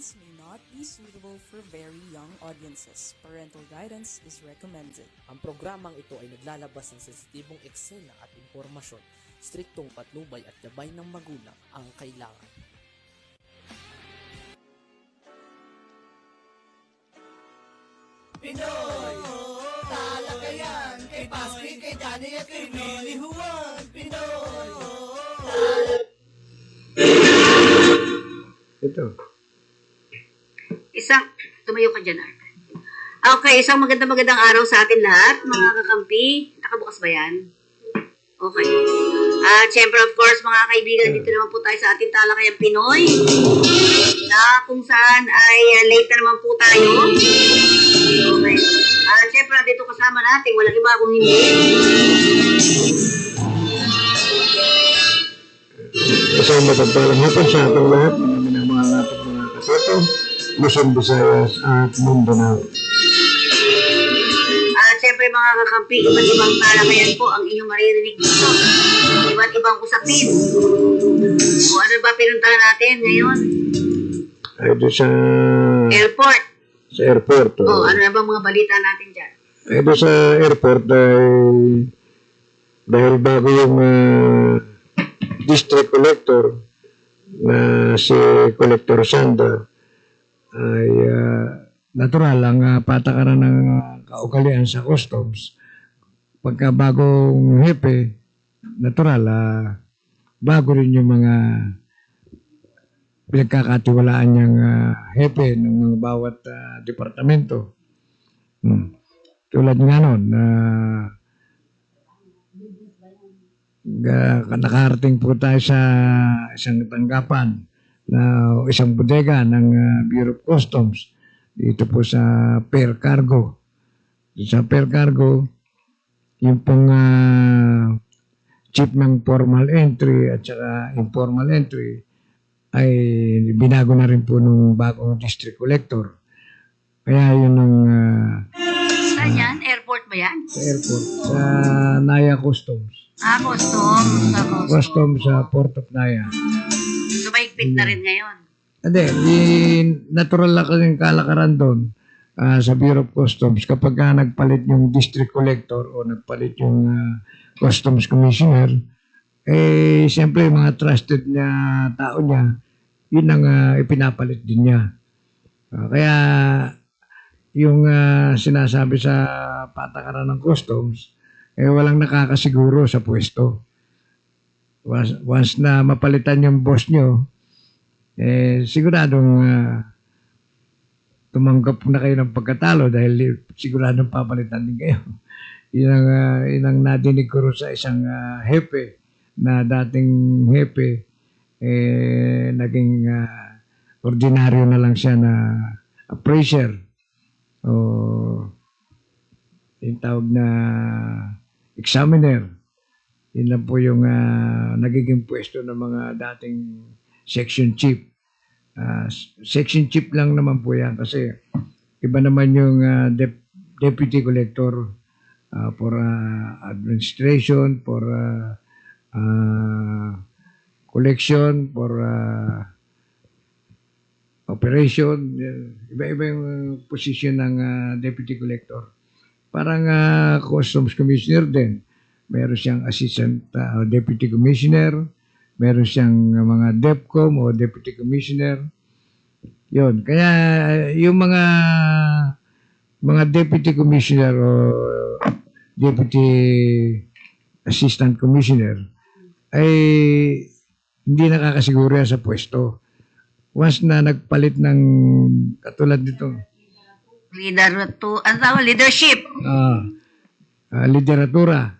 contains may not be suitable for very young audiences. Parental guidance is recommended. Ang programang ito ay naglalabas ng sensitibong eksena at impormasyon. Striktong patnubay at gabay ng magulang ang kailangan. Pinoy! Talakayan! Kay Pasquin, kay Danny at kay Billy Juan! Pinoy! Ito. Tumayo ka dyan, Art. Okay, isang magandang araw sa atin lahat, mga kakampi. Nakabukas ba yan? Okay. At syempre, of course, mga kaibigan, dito naman po tayo sa ating Talakayang Pinoy, na kung saan ay late na naman po tayo. Okay. At syempre, dito kasama natin, walang iba kung hindi. Isang matagpalang hapon sa ating lahat, mga minamahal natin mga katoto, Luzon, Visayas at Mindanao. At syempre mga kakampi, iba't ibang talakayan po ang inyong maririnig dito. Iba't ibang usapin. O ano ba pinuntahan natin ngayon? Ay doon sa Airport. airport. O ano na ba mga balita natin dyan? Ay doon sa airport dahil bago yung district collector na si Collector Sanda ay natural ang patakaran ng kaugalian sa customs. Pagka bagong hepe, natural, bago rin yung mga pinagkakatiwalaan niyang hepe ng mga bawat departamento. Tulad nga nun, nakarating po tayo sa isang tanggapan na isang bodega ng Bureau of Customs dito po sa Fair Cargo. Sa Fair Cargo, yung pong chief ng formal entry at saka informal entry ay binago na rin po nung bagong district collector. Kaya yun ang Saan yan? Airport ba yan? sa airport, sa Naya Customs. Customs. Customs sa Port of Naya. So, mahigpit na rin ngayon. Hindi, natural lang kasing kalakaran doon sa Bureau of Customs kapag nagpalit yung district collector o nagpalit yung customs commissioner, siyempre yung mga trusted na tao niya, yun ang ipinapalit din niya. Kaya yung sinasabi sa patakaran ng customs, walang nakakasiguro sa pwesto. Once na mapalitan yung boss nyo, siguradong tumanggap na kayo ng pagkatalo dahil siguradong papalitan din kayo. Yun ang nadinig ko sa isang hepe na dating hepe, naging ordinaryo na lang siya na appraiser o yung tawag na examiner. Yun lang po yung nagiging pwesto ng mga dating section chief. Section chief lang naman po yan kasi iba naman yung deputy collector for administration, for collection, for operation. Iba-iba yung position ng deputy collector. Parang customs commissioner din. Meron siyang assistant deputy commissioner, meron siyang mga DEPCOM o deputy commissioner. Yun. Kaya yung mga deputy commissioner o deputy assistant commissioner ay hindi nakakasiguro yan sa pwesto. Once na nagpalit ng katulad nito, Leadership. Lideratura.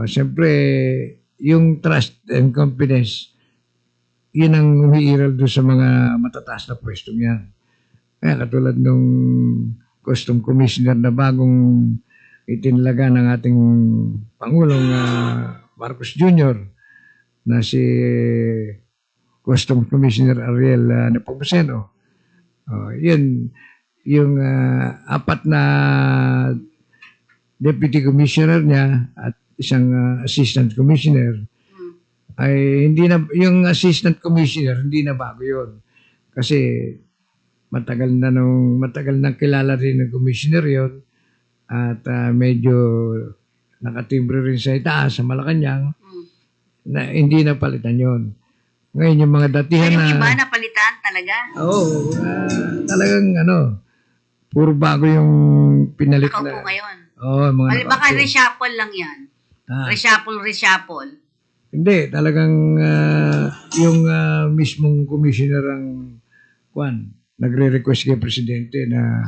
Siyempre, yung trust and confidence, yun ang umiiral doon sa mga matataas na pwesto niyan. Kaya katulad nung custom commissioner na bagong itinalaga ng ating Pangulong Marcos Jr. na si Custom Commissioner Ariel Nepomuceno. Yun, yung apat na deputy commissioner niya at isang assistant commissioner ay hindi na, yung assistant commissioner hindi na bago yun kasi matagal nang kilala rin ng commissioner yon at medyo nakatimbre rin sa itaas, sa Malacanang, na hindi na palitan yon. Ngayon yung mga datihan Yung iba na... napalitan talaga. Oo, talagang puro bago yung pinalit Nakaupo na. ngayon. Oo, mga Baka nakaupo. reshuffle lang yan. Ah. Reshuffle. Hindi, talagang yung mismong commissioner ang nagre-request kay presidente na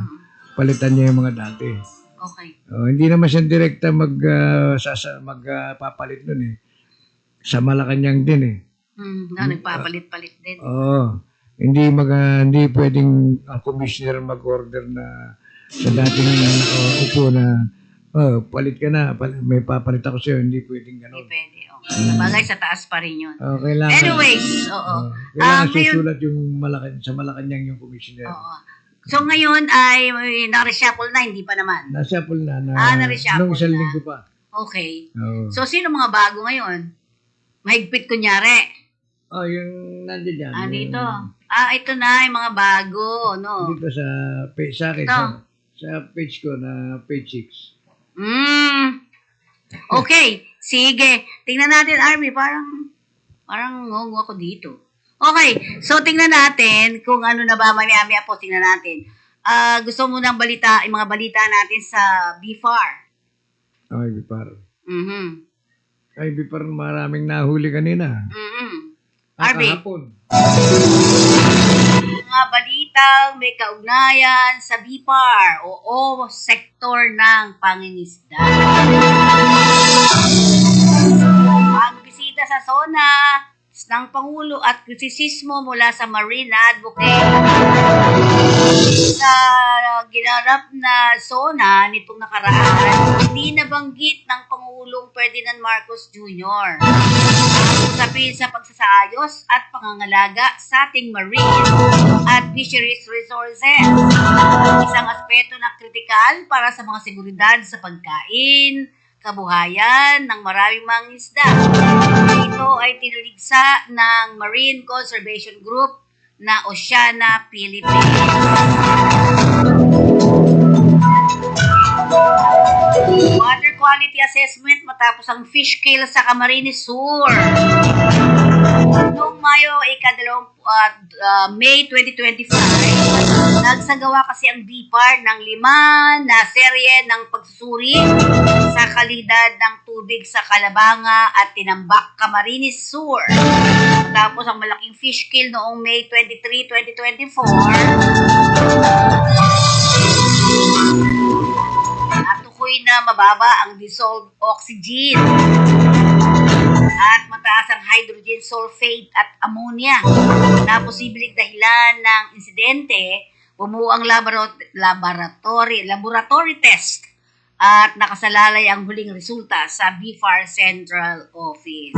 palitan niya yung mga dati. Okay. Hindi naman siya direkta magpapalit nun eh. Sa Malacanang din eh. Nagpapalit-palit din. Oo. Hindi pwedeng ang commissioner mag-order na sa dating upo na palit ka na, may papalit ako sa'yo, hindi pwedeng Hindi gano'n. pwede. Okay. Sabagay sa taas pa rin yun. Kailangan, Anyways, oo. kailangan ngayon- susulat yung sa Malacanang yung commissioner. Oo. So ngayon ay na-reshuffle na, hindi pa naman. Na-shuffle na. Na-reshuffle Nung isang na. linggo pa. Okay. Oo. So sino mga bago ngayon? Mahigpit kunyari. Yung nandiyan dyan. Dito. Ito na yung mga bago, no? Dito sa akin, Ito. sa page ko na page 6. Okay. Sige. Tingnan natin, Army. Parang ngongo ako dito. Okay. So, tingnan natin kung ano na ba. Maya-maya po, tingnan natin. Gusto mo ng balita, yung mga balita natin sa BFAR. Ay, Bipar. Mhm. Ay, Bipar, maraming nahuli kanina. Arby, Kahapon. mga balitang may kaugnayan sa BFAR o sektor ng pangingisda. Pagbisita sa SONA ng Pangulo at kritisismo mula sa Marine Advocate sa ginarap na SONA nitong nakaraan, hindi nabanggit ng Pangulong Ferdinand Marcos Jr. Usapin sa pagsasaayos at pangangalaga sa ating marine at fisheries resources. Isang aspeto na kritikal para sa mga seguridad sa pagkain, kabuhayan ng maraming mga isda. Ito ay tinuligsa ng Marine Conservation Group na Oceana Philippines. Water quality assessment matapos ang fish kill sa Camarines Sur. Noong May 2025, nagsagawa kasi ang BFAR ng 5 na serye ng pagsusuri sa kalidad ng tubig sa Calabanga at Tinambak, Camarines Sur. Tapos ang malaking fish kill noong May 23, 2024, natukoy na mababa ang dissolved oxygen at mataas ang hydrogen sulfate at ammonia na posibleng dahilan ng insidente. Bumuo ang laboratory test at nakasalalay ang huling resulta sa BFAR Central Office.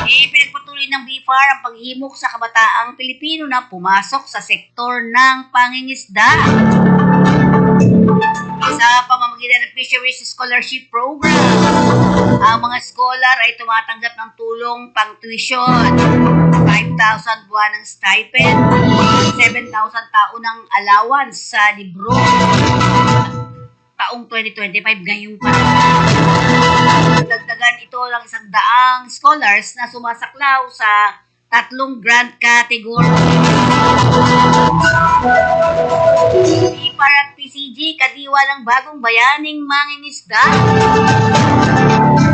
Pinagpatuloy ng BFAR ang paghimok sa kabataang Pilipino na pumasok sa sektor ng pangingisda. Sa pamamagitan ng Fisheries Scholarship Program, ang mga scholar ay tumatanggap ng tulong pang-tuition, 5,000 buwan ng stipend, 7,000 taon ng allowance sa libro. Taong 2025 ngayong pa. Dagdagan ito ng 100 scholars na sumasaklaw sa 3 grant category. BFAR at PCG, kadiwa ng bagong bayaning mangingisda.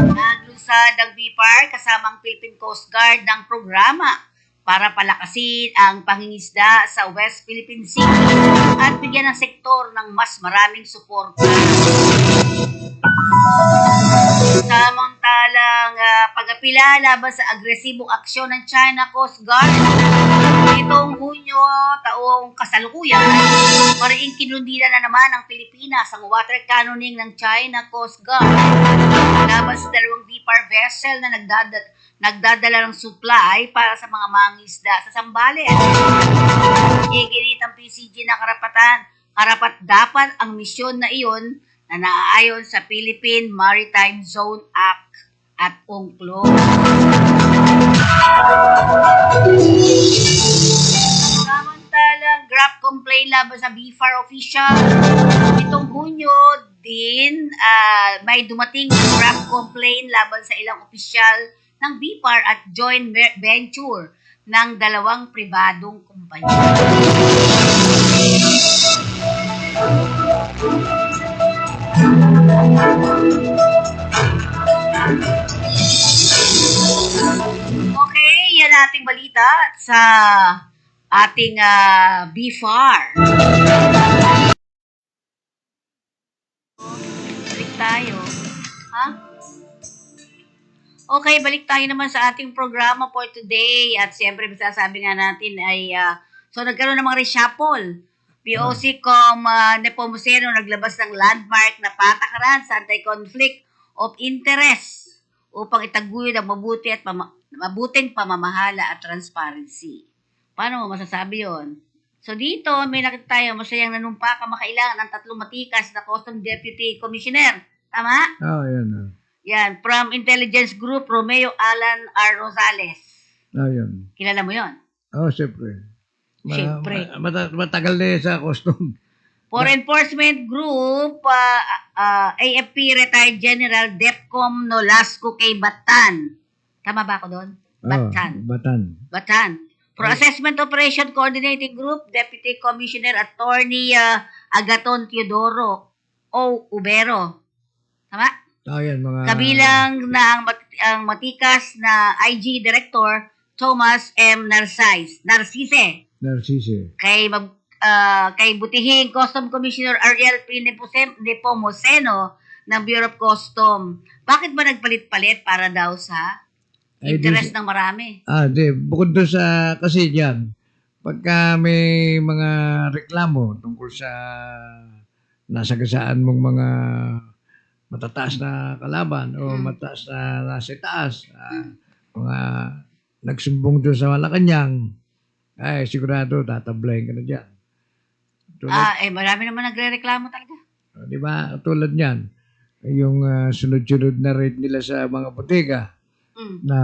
Naglunsad ang BFAR kasama ang Philippine Coast Guard ng programa para palakasin ang pangingisda sa West Philippine Sea at bigyan ng sektor ng mas maraming suporta. Samantalang pag-apila laban sa agresibong aksyon ng China Coast Guard itong Hunyo taong kasalukuyan, mariing kinundina na naman ng Pilipinas ang water cannoning ng China Coast Guard laban sa 2 BFAR vessel na nagdadala ng supply para sa mga mangisda sa Zambales. Iginit ang PCG na karapat dapat ang misyon na iyon na naaayon sa Philippine Maritime Zone Act at UNCLOS. Samantala, graft complaint laban sa BFAR official. Itong Hunyo din, may dumating na graft complaint laban sa ilang opisyal ng BFAR at joint venture ng dalawang pribadong kumpanya. Okay, yan ating balita sa ating BFAR. Balik tayo. Ha? Okay, balik tayo naman sa ating programa for today. At siyempre, masasabi nga natin ay, so nagkaroon ng mga reshuffle. POC Nepomuceno naglabas ng landmark na patakaran sa anti-conflict of interest upang itaguyod ang mabuti at mabuting pamamahala at transparency. Paano mo masasabi yon? So dito, may nakita tayo, masayang nanumpa kamakailangan ng 3 matikas na Custom Deputy Commissioner. Tama? Yan. Yan, from Intelligence Group, Romeo Alan R. Rosales. Yan. Kilala mo yon? Siyempre. Siyempre. Matagal na yan sa custom. For Enforcement Group, AFP Retired General Defcom Nolasco K. Batan. Tama ba ako doon? Batan. Batan. For Assessment Operation Coordinating Group, Deputy Commissioner Attorney Agaton Teodoro O. Ubero. Tama? Yan, mga... Kabilang na ang matikas na IG Director Thomas M. Narcisse. Kay butihing Custom Commissioner Ariel P. Nepomuceno ng Bureau of Custom. Bakit ba nagpalit-palit para daw sa interest ng marami? Bukod doon sa, kasi dyan, pagka may mga reklamo tungkol sa nasagasaan mong mga matataas na kalaban o mataas na nasa taas, mga nagsumbong doon sa Malacanang, ay sigurado tatablayin ka na dyan. Marami naman nagre-reklamo talaga. Di ba? Tulad niyan, yung sunod-sunod na rate nila sa mga botega na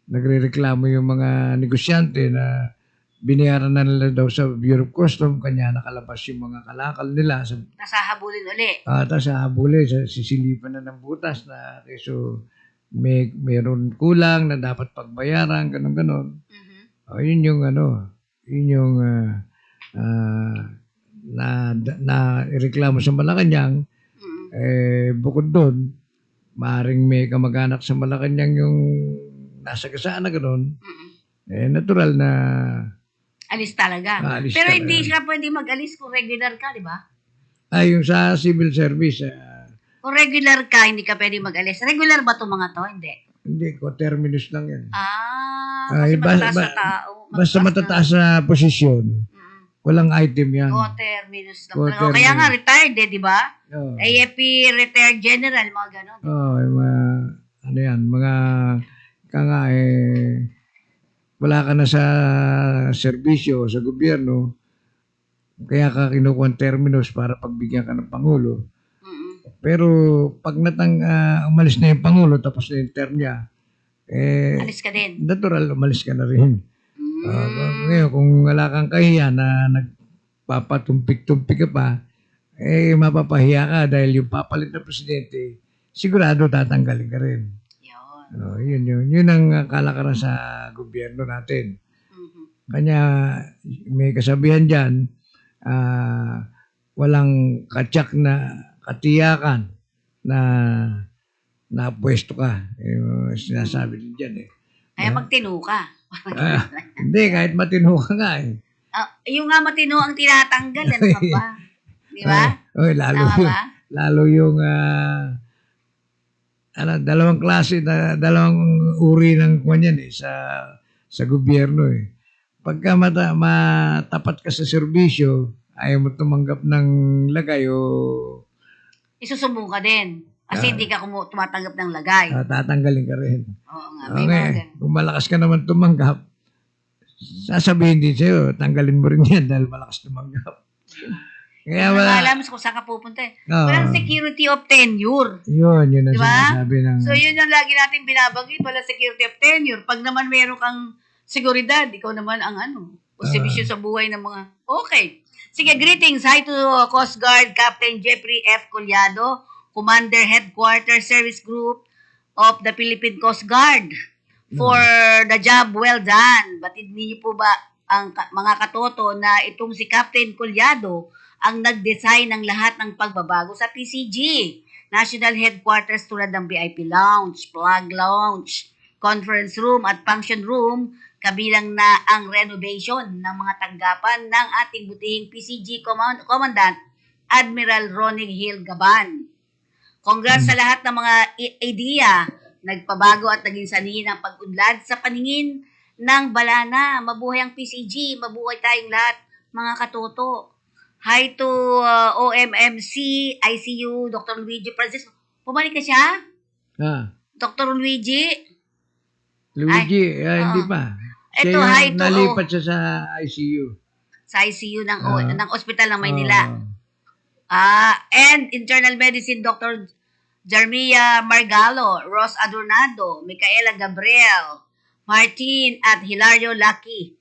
nagre-reklamo yung mga negosyante na binayaran na nila daw sa Bureau of Custom, kanya nakalabas yung mga kalakal nila. Nasahabulin uli. Tapos habulin, sisilipan na ng butas na so mayroon kulang na dapat pagbayaran, ganon-ganon. Yun yung na ireklamo sa Malacanang. Bukod doon, maaaring may kamag-anak sa Malacanang yung nasagasaan na gano'n. Natural na alis talaga. Alis Pero talaga. hindi siya pwede mag-alis kung regular ka, di ba? Yung sa civil service, Kung regular ka, hindi ka pwede mag-alis. Regular ba itong mga to? Hindi. co-terminus lang yan. Kasi matataas na tao. Basta matataas na posisyon, walang item yan. Terminus lang. Co-terminus. Kaya nga, retired di ba? Oo. AFP Retired General, mga ganon. Yung mga wala ka na sa serbisyo, sa gobyerno, kaya ka kinukuha ang terminus para pagbigyan ka ng Pangulo. Pero pag umalis na yung Pangulo, tapos na yung term niya, Alis ka din. natural, umalis ka na rin. Ngayon, kung wala kang kahiya na nagpapatumpik-tumpik ka pa, mapapahiya ka dahil yung papalit na presidente, sigurado tatanggalin ka rin. Yun ang kalakaran sa gobyerno natin. Kanya may kasabihan dyan, walang katsak na katiyakan na pwesto ka. Sinasabi din dyan Kaya magtino ka. Hindi, kahit matino ka nga Yung nga matino ang tinatanggal, ano ka ba? Di ba? Lalo yung dalawang klase, dalawang uri ng kanyan sa gobyerno Pagka matapat ka sa serbisyo, ayaw mo tumanggap ng lagay o Isusumbong ka din. Kasi hindi ka tumatanggap ng lagay. tatanggalin ka rin. Oo nga, may mga ganun. Kung malakas ka naman tumanggap, sasabihin din sa'yo, tanggalin mo rin yan dahil malakas tumanggap. Kaya Hindi alam kung saan ka pupunta Walang security of tenure. Yun ang Diba? sinasabi ng... So yun yung lagi natin binabanggit, walang security of tenure. Pag naman meron kang seguridad, ikaw naman ang O servisyo sa buhay ng mga... Okay. Sige, greetings. Hi to Coast Guard Captain Jeffrey F. Collado, Commander Headquarters Service Group of the Philippine Coast Guard for the job well done. Batid niyo po ba ang mga katoto na itong si Captain Collado ang nag-design ng lahat ng pagbabago sa PCG? National Headquarters tulad ng VIP Lounge, Plug Lounge, Conference Room at Function Room, kabilang na ang renovation ng mga tanggapan ng ating butihing PCG Commandant Admiral Ronnie Hill Gaban. Congrats sa lahat ng mga idea, nagpabago at naging sanhi ng pag-unlad sa paningin ng balana. Mabuhay ang PCG, mabuhay tayong lahat, mga katoto. Hi to OMMC, ICU, Dr. Luigi Francisco. Pumalik ka siya? Dr. Luigi? Hindi pa. Ito, Siya hi yung to... nalipat siya sa ICU. Sa ICU ng ospital ng Maynila. Oo. And internal medicine, Dr. Jarmia Margalo, Ros Adornado, Micaela Gabriel, Martin at Hilario Lucky.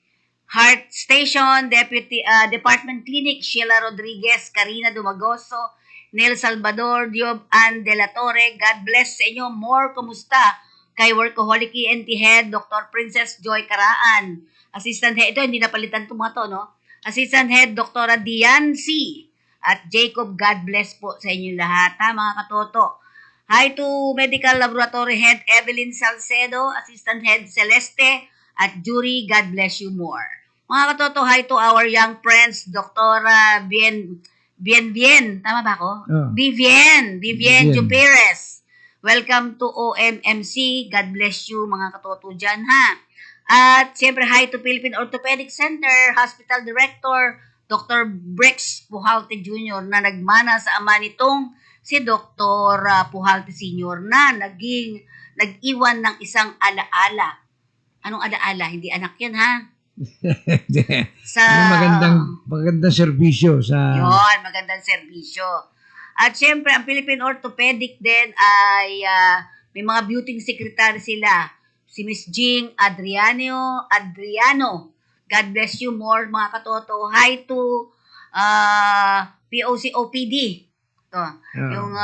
Heart Station, Deputy Department Clinic, Sheila Rodriguez, Karina Dumagoso, Nel Salvador, Diob Ann De La Torre. God bless sa inyo. More, kumusta? Kay Workaholic ENT Head, Dr. Princess Joy Caraan. Assistant Head, ito hindi napalitan ito mga to, no? Assistant Head, Dr. Dian C. At Jacob, God bless po sa inyo lahat, ha, mga katoto. Hi to Medical Laboratory Head, Evelyn Salcedo, Assistant Head, Celeste, at Jury, God bless you more. Mga katoto, hi to our young friends, Dr. Bien, tama ba ako? Vivian Juperez. Welcome to OMMC. God bless you, mga katoto dyan, ha? At siyempre, hi to Philippine Orthopedic Center, Hospital Director, Dr. Brix Pujalte Jr. na nagmana sa ama nitong si Dr. Pujalte Sr. na nag-iwan ng isang alaala. Anong alaala? Hindi anak yan, ha? Sa magandang serbisyo sa... Yun, magandang serbisyo. At syempre, ang Philippine Orthopedic din ay may mga beauty secretary sila. Si Miss Jing Adriano. God bless you more, mga katoto. Hi to POC OPD. Ito. Yung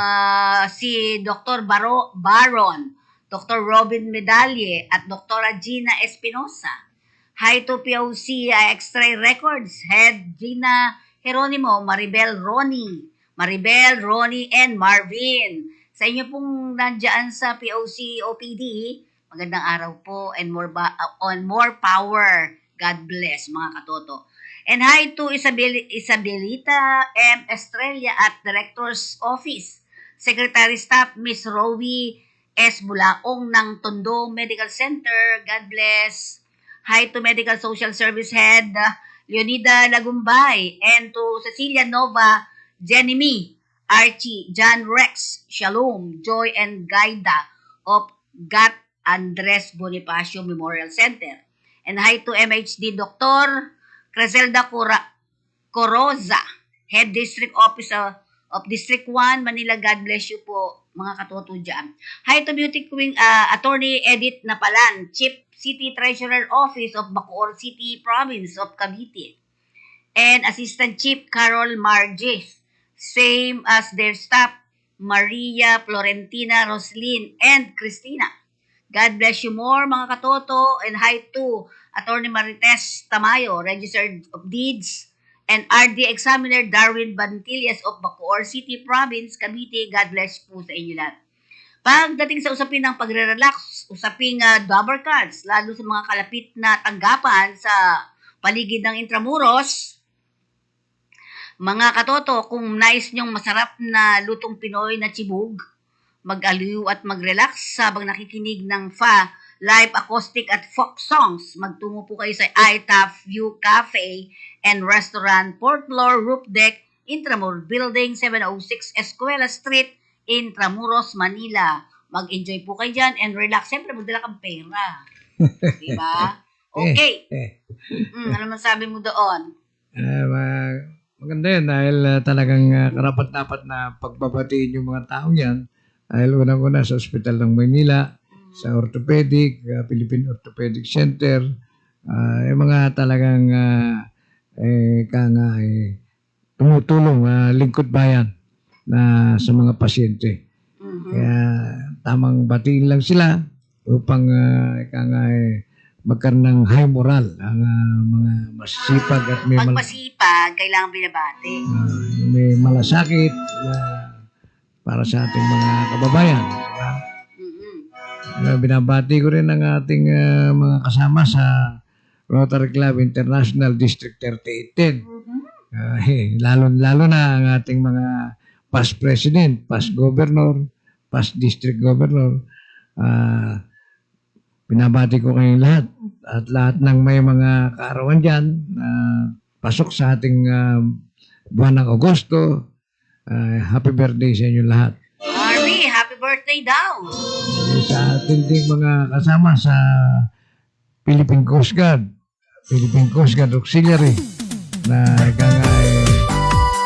si Dr. Baron, Dr. Robin Medalye, at Dr. Gina Espinosa. Hi to POC X-Ray Records, Head Gina Geronimo, Maribel, Ronnie, and Marvin. Sa inyo pong nandiyan sa POC OPD, magandang araw po and more power. God bless, mga katoto. And hi to Isabelita M. Estrella at Director's Office. Secretary Staff, Miss Rowie S. Bulaong ng Tondo Medical Center. God bless. Hi to Medical Social Service Head, Leonida Lagumbay, and to Cecilia Nova, Jenny, Archie, John Rex, Shalom, Joy, and Gaida of GAT Andres Bonifacio Memorial Center. And hi to MHD Dr. Creselda Coroza, Head District Officer of District 1, Manila. God bless you po, mga katoto dyan. Hi to Beauty Queen, Attorney Edith Napalan, Chief City Treasurer Office of Bacoor City, Province of Cavite. And Assistant Chief Carol Marges, same as their staff, Maria, Florentina, Roslyn, and Christina. God bless you more, mga katoto. And hi to Attorney Marites Tamayo, Registered of Deeds, and RD Examiner Darwin Bantillas of Bacoor City, Province, Cavite. God bless po sa inyo lahat. Pagdating sa usapin ng pagre-relax, usaping double cards, lalo sa mga kalapit na tanggapan sa paligid ng Intramuros, mga katoto, kung nais nyong masarap na lutong Pinoy na chibug, mag-aliw at mag-relax habang nakikinig ng live acoustic at folk songs, magtungo po kayo sa iTap View Cafe and Restaurant, 4th floor, roof deck, Intramuros Building, 706 Escuela Street, Intramuros, Manila. Mag-enjoy po kayo dyan and relax. Siyempre, magdala kang pera. Diba? Okay. Ano masabi mo doon? Maganda yan dahil talagang karapat-dapat na pagbabatiin yung mga taong yan. Dahil unang-una sa Ospital ng Maynila, sa Orthopedic, Philippine Orthopedic Center, Yung mga talagang tumutulong, lingkod bayan na sa mga pasyente. Kaya tamang batiin lang sila upang magkaroon ng high moral ang mga masisipag at Pag masipag, kailangan binabati. may malasakit para sa ating mga kababayan. Diba? Binabati ko rin ang ating mga kasama sa Rotary Club International District 3810. Lalo na ang ating mga past president, past governor, past district governor. Binabati ko kayong lahat at lahat ng may mga kaarawan dyan pasok sa ating buwan ng Agosto. Happy birthday sa inyo lahat. Army, happy birthday daw. Sa ating ding mga kasama sa Philippine Coast Guard Auxiliary na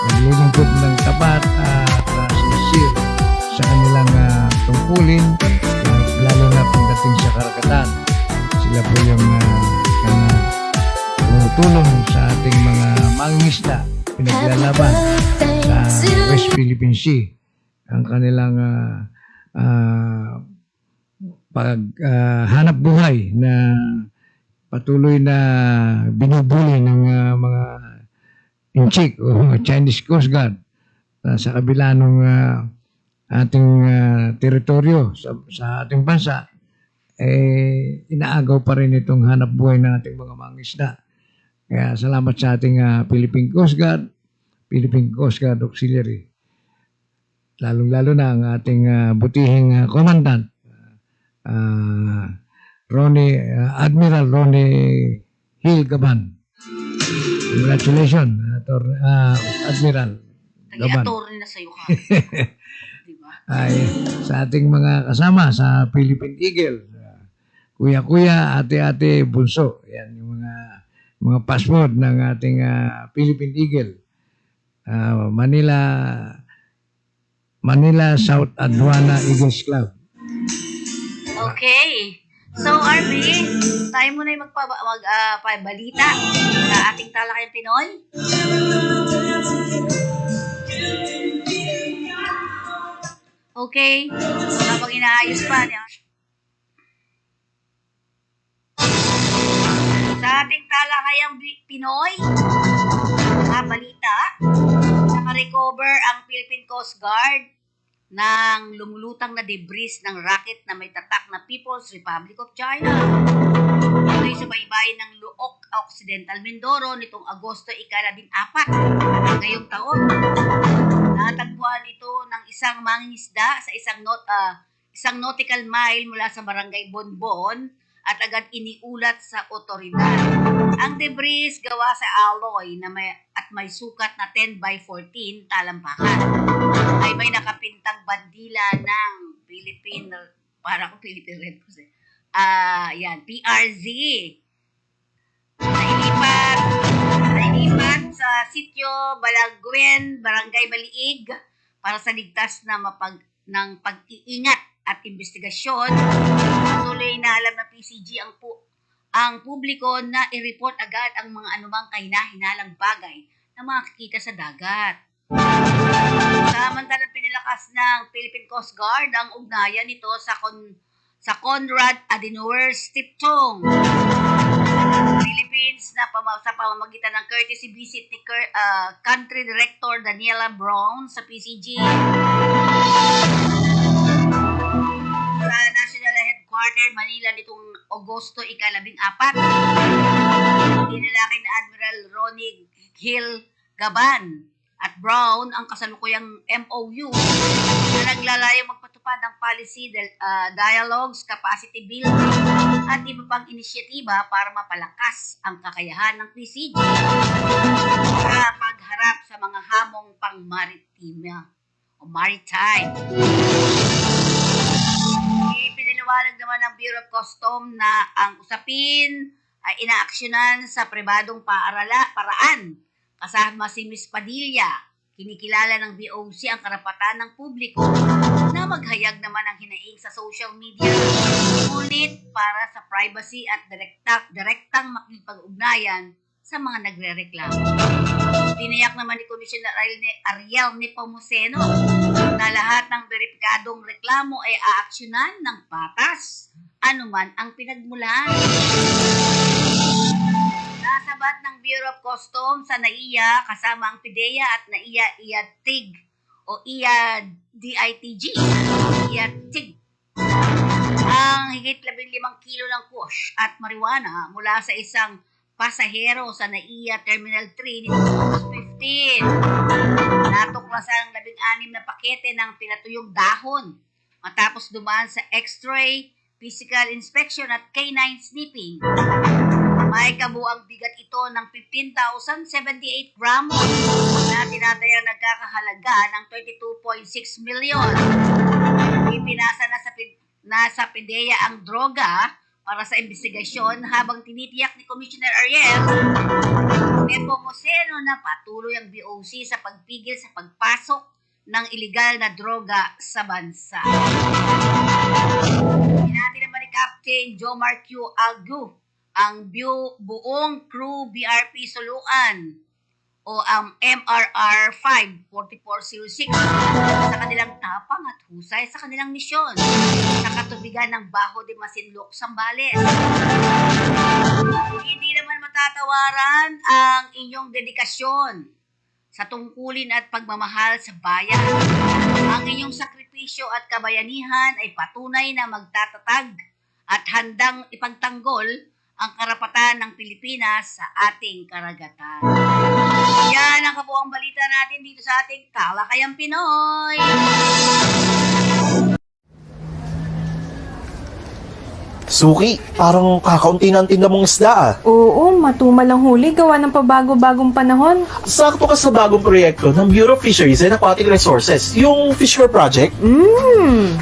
naglilingkod ng tapat at sincere sa kanilang tungkulin, lalo na pagdating sa karagatan. Sila po yung tumutulong sa ating mga mangingisda pinaglalaban sa West Philippine Sea. Ang kanilang paghanap buhay na patuloy na binubuli ng mga Inchik o Chinese Coast Guard sa kabila ng ating teritoryo sa ating bansa, inaagaw pa rin itong hanap buhay ng ating mga mangisda. Kaya salamat sa ating Philippine Coast Guard Auxiliary. Lalong-lalo na ang ating butihing commandant, Admiral Ronnie Hill Gaban. Congratulations, Admiral Gaban. Nag-i-attorney na sa'yo ka. Diba? Ay, sa ating mga kasama sa Philippine Eagle, kuya-kuya, ate-ate, bunso. Yan yung mga password ng ating Philippine Eagle. Manila South Aduana Eagles Club. Okay. So, RB, tayo muna yung magpabalita sa ating Talakayang Pinoy. Okay. So, habang inaayos pa niya. Sa ating Talakayang Pinoy, balita, naka-recover ang Philippine Coast Guard ng lumulutang na debris ng rocket na may tatak na People's Republic of China. Ito'y sa baybayin ng Luok, Occidental Mindoro nitong Agosto 14 ngayong taon. Natagpuan ito ng isang mangingisda sa isang nautical mile mula sa barangay Bonbon at agad iniulat sa otoridad. Ang debris gawa sa alloy na may sukat na 10x14 talampakan ay may nakapintang bandila ng Philippine Red Cross. PRZ. Nailipat sa sitio Balaguen, Barangay Baliig para sa ligtas na pag-iingat at investigasyon. Tuloy na alam ng PCG ang publiko na i-report agad ang mga anumang kahina-hinalang bagay na makikita sa dagat. Samantalang pinalakas ng Philippine Coast Guard ang ugnayan nito sa Conrad Adenauer Stiptong, Philippines na sa pamamagitan ng courtesy visit ni Country Director Daniela Brown sa PCG. Sa National Headquarters Manila nitong Agosto 14, dinalaki na Admiral Ronnie Hill Gaban at Brown ang kasalukuyang MOU na naglalayong magpatupad ng policy dialogues, capacity building at iba pang inisyatiba para mapalakas ang kakayahan ng PCG sa pagharap sa mga hamong pang-maritime. Ipinaliwanag naman ng Bureau of Customs na ang usapin ay inaaksyonan sa pribadong paraan kasama si Ms. Padilla, Kinikilala ng BOC ang karapatan ng publiko na maghayag naman ang hinaing sa social media, ngunit para sa privacy at direktang makipag-ugnayan sa mga nagre-reklamo. Tiniyak naman ni Commissioner Ariel Nepomuceno na lahat ng beripikadong reklamo ay aaksyonan ng patas, anuman ang pinagmulan. Nasabat ng Bureau of Customs sa NAIA kasama ang PIDEA at NAIA IATIG o IADITG ang higit 15 kilo ng kush at marijuana mula sa isang pasahero sa NAIA Terminal 3 nitong August 15. Natuklasan ang 16 na pakete ng pinatuyong dahon matapos dumaan sa X-ray, physical inspection at canine sniffing. May kabuang bigat ito ng 15,078 gramos na tinatayang nagkakahalaga ng 32.6 milyon. Ipinasa na sa PIDEA ang droga para sa investigasyon habang tinitiyak ni Commissioner Ariel Nepomuceno na patuloy ang BOC sa pagpigil sa pagpasok ng iligal na droga sa bansa. Hinati naman ni Captain Jomar Q. Algu ang buong crew BRP Suluan o ang MRR 54406 sa kanilang tapang at husay sa kanilang misyon sa katubigan ng Bajo de Masinloc, Zambales. Hindi naman matatawaran ang inyong dedikasyon sa tungkulin at pagmamahal sa bayan. Ang inyong sakripisyo at kabayanihan ay patunay na magtatatag at handang ipagtanggol ang karapatan ng Pilipinas sa ating karagatan. Yan ang kabuang balita natin dito sa ating Talakayang Pinoy. Suki, parang kakaunti na ang tinda mong isda ah. Oo, matumal ang huli gawa ng pabago-bagong panahon. Sakto ka sa bagong proyekto ng Bureau of Fisheries and Aquatic Resources, yung Fishcore Project.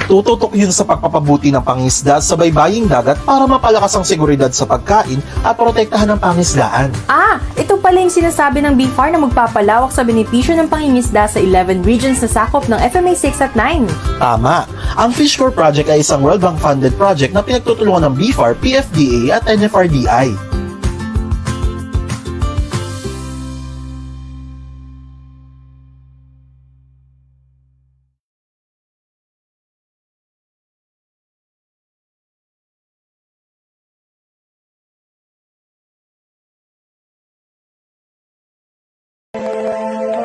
Tututok yun sa pagpapabuti ng pangisda sa baybaying dagat para mapalakas ang seguridad sa pagkain at protektahan ang pangisdaan. Ah, ito pala yung sinasabi ng BFAR na magpapalawak sa benepisyo ng pangingisda sa 11 regions na sakop ng FMA 6 at 9. Tama. Ang Fishcore Project ay isang World Bank funded project na pinagtutulungan ng BFAR, PFDA at NFRDI.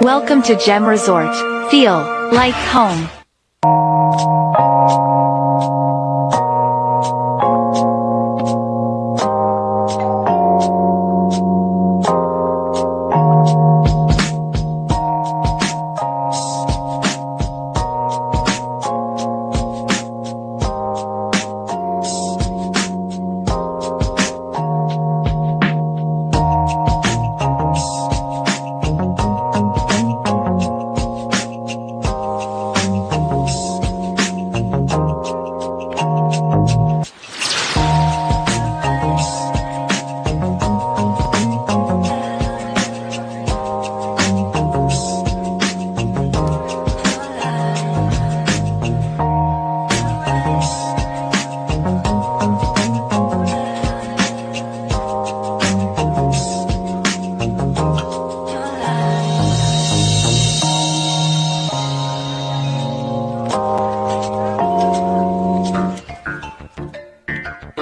Welcome to Gem Resort. Feel like home.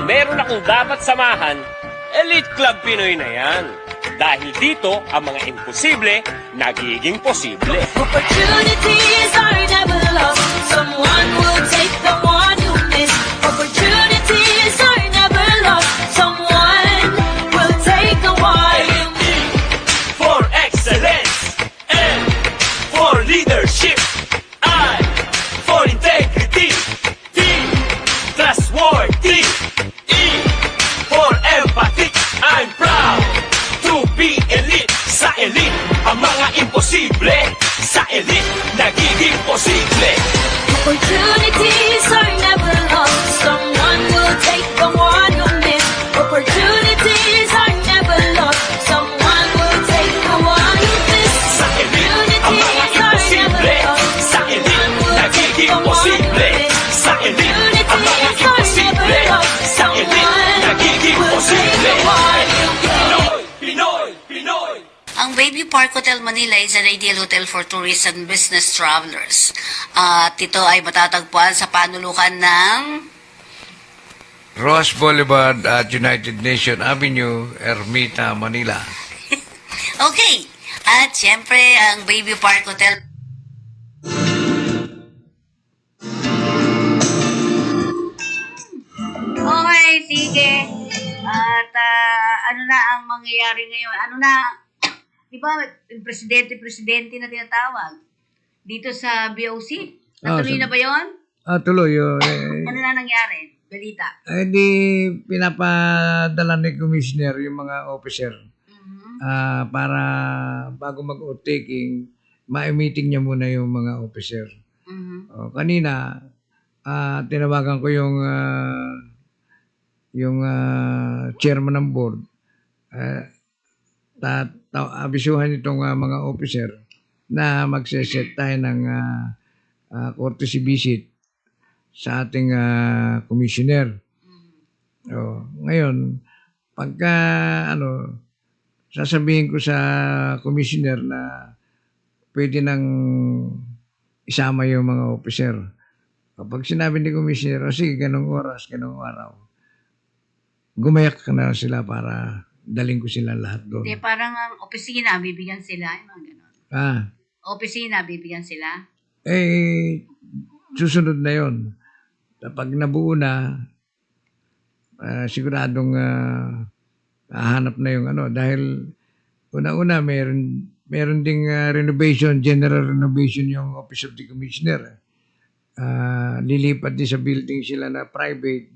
Meron akong dapat samahan, Elite Club Pinoy na yan. Dahil dito, ang mga imposible, nagiging posible. Opportunities are never lost. Someone will take the one you miss. Opportunities are never lost. Someone will take the one you miss. For excellence, N for leadership, I for integrity, T trustworthy, E for empathy. I'm proud to be elite. Sa elite, ang mga imposible, sa elite, nagiging posible. Opportunities are never lost. Someone will take the one you miss. Opportunities are never lost. Someone will take the one you miss. Sa elite, ang mga Opportunities are Manila is an ideal hotel for tourists and business travelers. At ito ay matatagpuan sa panulukan ng Ross Boulevard at United Nation Avenue, Ermita, Manila. Okay. At syempre, ang Baby Park Hotel. Okay, sige. At ano na ang mangyayari ngayon? Ano na, di ba, yung presidente na tinatawag dito sa BOC? Natuloy na ba yon? Tuloy. Ano na nangyari? Balita. Di pinapadala ni Commissioner yung mga officer para bago mag-oath-taking, ma-meeting niya muna yung mga officer. Kanina, tinawagan ko yung chairman ng board. Abisuhan itong mga officer na magseset tayo ng courtesy visit sa ating commissioner. Ngayon, pagka sasabihin ko sa commissioner na pwede nang isama yung mga officer. Kapag sinabi ni commissioner, sige, ganong oras, ganong araw, gumayak na sila para daling ko sila lahat doon. Hindi, parang ang opisina, bibigyan sila. Yung mga ganon. Opisina, bibigyan sila. Susunod na yon. Kapag nabuo na, siguradong hahanap na yung dahil una-una meron ding general renovation yung Office of the Commissioner. Lilipat din sa building sila na private.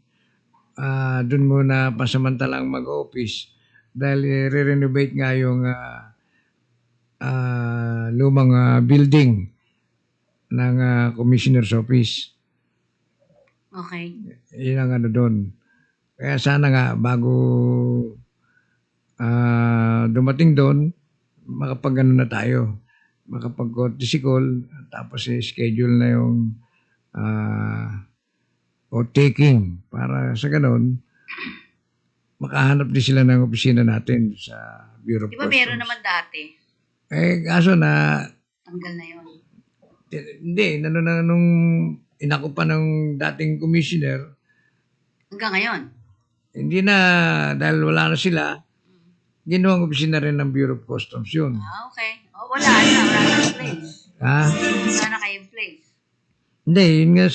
Doon muna pasamantalang mag-office dahil re-renovate nga yung lumang building ng Commissioner's Office. Okay. Yun ang doon. Kaya sana nga bago dumating doon, makapag-ano na tayo. Makapag-courtesy call, tapos schedule na yung taking para sa ganun, makahanap din sila ng opisina natin sa Bureau of Di ba Customs. meron naman dati? Kaso na, Tanggal na yun. hindi, nung inako pa ng dating commissioner, Hanggang ngayon? hindi na, dahil wala na sila, ginawang opisina rin ng Bureau of Customs yun. Okay. Wala na place. Wala na kayong place. Hindi, yun nga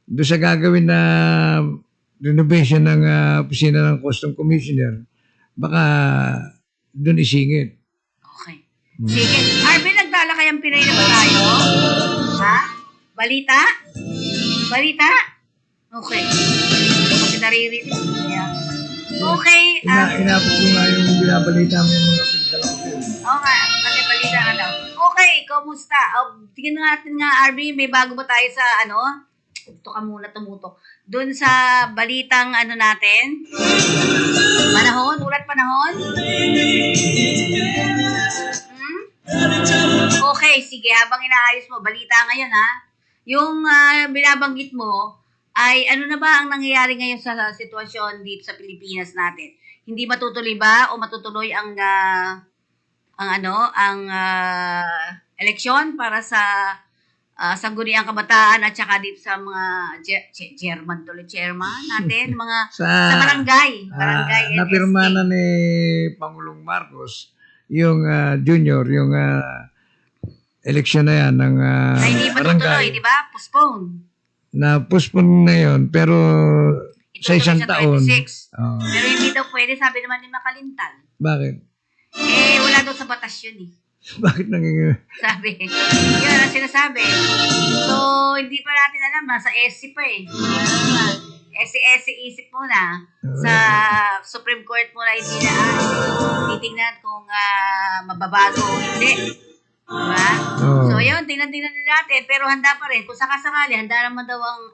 doon sa gagawin na renovation ng opisina ng Custom Commissioner, baka doon isingit. Okay. Sige. Arvin, nagdala kayang Pinay na ba tayo? Ha? Balita? Balita? Okay. Kasi naririnig. Yeah. Okay. Inapot ko nga yung binabalita mo yung mga pagdala ko. Oo nga. Kasi balita nga daw. Okay. Kumusta? Tingnan natin nga, Arvin, may bago ba tayo sa ito ka muna tumutok. Doon sa balitang natin? Panahon? Ulat panahon? Okay, sige. Habang inaayos mo, balita ngayon ha. Yung binabanggit mo, ay ano na ba ang nangyayari ngayon sa sitwasyon dito sa Pilipinas natin? Hindi matutuloy ba o matutuloy ang eleksyon para sa sangguniang kabataan at saka dito sa mga chairman natin, mga sa barangay napirma na ni Pangulong Marcos yung junior, yung eleksyon na yan ng ay hindi matutuloy, di ba? Postpone. Na-postpone na yun, pero sa isang taon. Pero hindi daw pwede, sabi naman ni Makalintal. Bakit? Wala daw sa batas yun Bakit sabi. Yun ang sinasabi. So, hindi pa natin alam. Nasa SC pa SC isip muna. Sa Supreme Court muna hindi na titingnan kung mababago o hindi. Diba? So, yun. Tingnan natin. Pero handa pa rin. Kung sakasakali, handa naman daw ang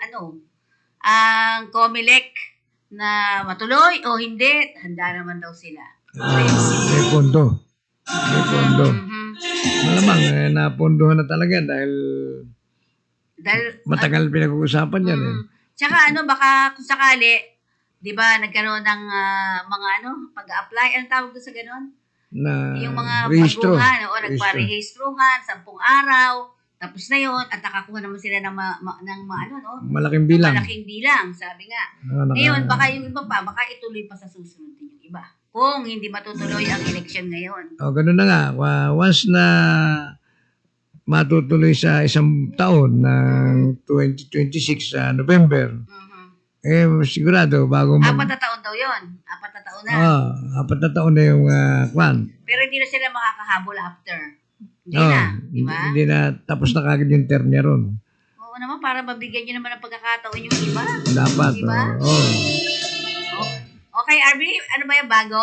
COMELEC na matuloy o hindi. Handa naman daw sila. May pondo. Malamang, napondohan na talaga dahil matagal pinag-uusapan yan Tsaka baka kung sakali, di ba, nagkaroon ng mga pag-a-apply, anong tawag doon sa gano'n? na Yung mga rehistro. baguhan, nagpa-rehistruhan, 10 araw, tapos na yon at nakakuha naman sila ng Malaking bilang. malaking bilang, sabi nga. Ah, Ngayon, baka yung iba pa, baka ituloy pa sa susunod din yung iba. Kung hindi matutuloy ang eleksyon ngayon. Ganun na nga. Once na matutuloy sa isang taon ng 2026 sa November, sigurado bago 4 na taon daw yon. 4 na taon na. 4 na taon na yung kwan. Pero hindi na sila makakahabol after. Hindi na, di ba? Hindi na, tapos na kagad yung term niya ron. Oo naman, para mabigyan nyo naman ng pagkakataon yung iba. Dapat. Di ba? Okay, Arby, ano ba yung bago?